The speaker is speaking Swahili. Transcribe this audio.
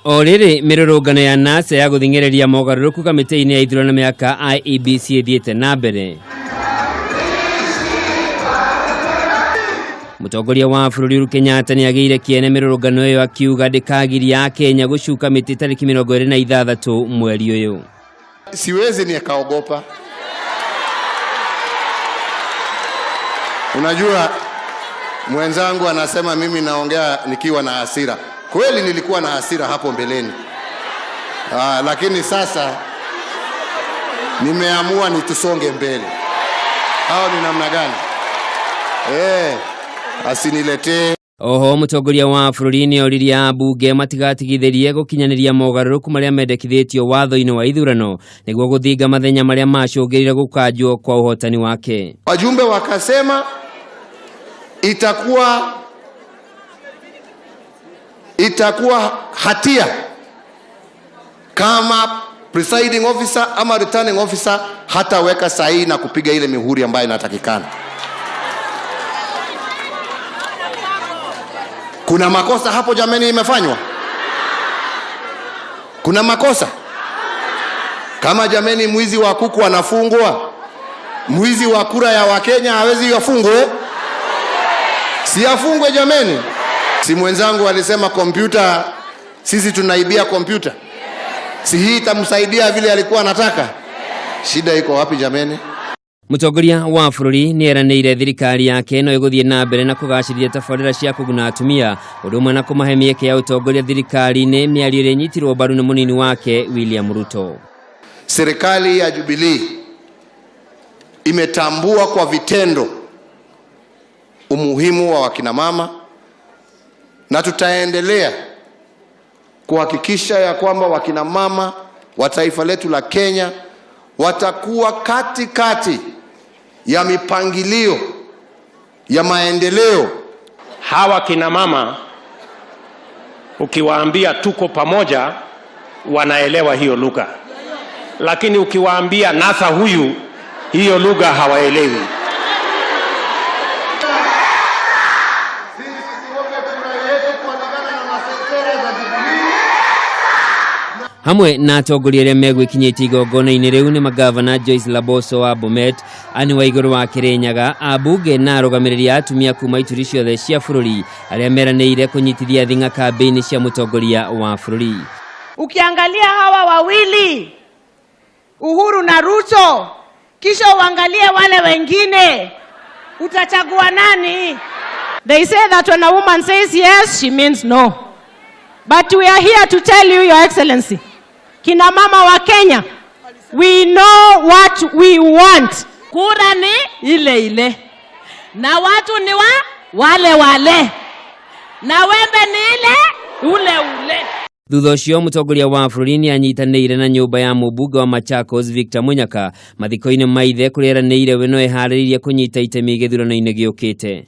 Oriri mirurungano ya NASA ya guthingereria mogaruruku kamiti-ini ya ithurano miaka IEBC ithiete na mbere. Mutongoria wa bururi Uhuru Kenyatta ni ageire kiene mirurungano iyo akiuga ndikagiria Kenya gucuka miti tariki 26 mweri uyu. Siwezi nikaogopa. Unajua mwenzangu anasema mimi naongea nikiwa na hasira. Kweli nilikuwa na hasira hapo mbeleni. Lakini sasa nimeamua nitusonge mbele. Hao ni namna gani? Asiniletee. Oho mutongoria wa bururi ni oriria bunge matigatigithirie gukinyaniria mogaruruku maria mendekithitio watho-ini wa ithurano niguo guthinga mathenya maria macungirire gukanjwo kwa uhotani wake. Wajumbe wakasema itakuwa hatia kama presiding officer ama returning officer hataweka sahihi na kupiga ile mihuri ambayo inatakikana. Kuna makosa hapo jameni imefanywa? Kuna makosa? Kama jameni mwizi wa kuku anafungwa, mwizi wa kura ya Wakenya hawezi yafungwe? Si afungwe jameni? Si mwenzangu alisema kompyuta, sisi tunaibia kompyuta. Si hii itamsaidia vile alikuwa anataka? Shida iko wapi jameni? Mutongoria wa bururi ni eranĩire thirikari yake no ĩgũthie na mbere na kũgacĩrithia tabarĩra cia kũguna atumia ũndũ ũmwe na kũmahe mĩeke ya ũtongoria thirikari-inĩ, mĩario ĩrĩa ĩnyitirwo mbaru nĩ mũnini wake William Ruto. Serikali ya Jubilee imetambua kwa vitendo umuhimu wa wakina mama na tutaendelea kuhakikisha ya kwamba wakina mama wa taifa letu la Kenya watakuwa katikati ya mipangilio ya maendeleo. Hawa kina mama ukiwaambia tuko pamoja wanaelewa hiyo lugha, lakini ukiwaambia NASA huyu, hiyo lugha hawaelewi. Hamwe na atongoria arĩa megwikinyĩtie igongona-inĩ rĩu nĩ magavana Joyce Laboso wa Bomet, Anne Waigũrũ wa Kirinyaga, abunge na arũgamĩrĩri atumia kuma ituri ciothe cia bũrũri arĩa meranĩire kũnyitithia thing'a kambĩini cia mutongoria wa bũrũri. Ukiangalia hawa wawili Uhuru na Ruto, kisha uangalie wale wengine, utachagua nani? They say that when a woman says yes, she means no. But we are here to tell you, Your Excellency, kina mama wa Kenya, we know what we want. Kura ni ile ile, na watu ni wale wale, na wembe ni ile ule ule. Thutha ũcio mutongoria wa bururi ni anyitanĩire na nyũmba ya mũmbunge wa Machakos Victor Munyaka mathiko-inĩ maithe kũrĩa eranĩire we no eharĩrĩrie kũnyita itemi gĩthurano-inĩ gĩũkĩte.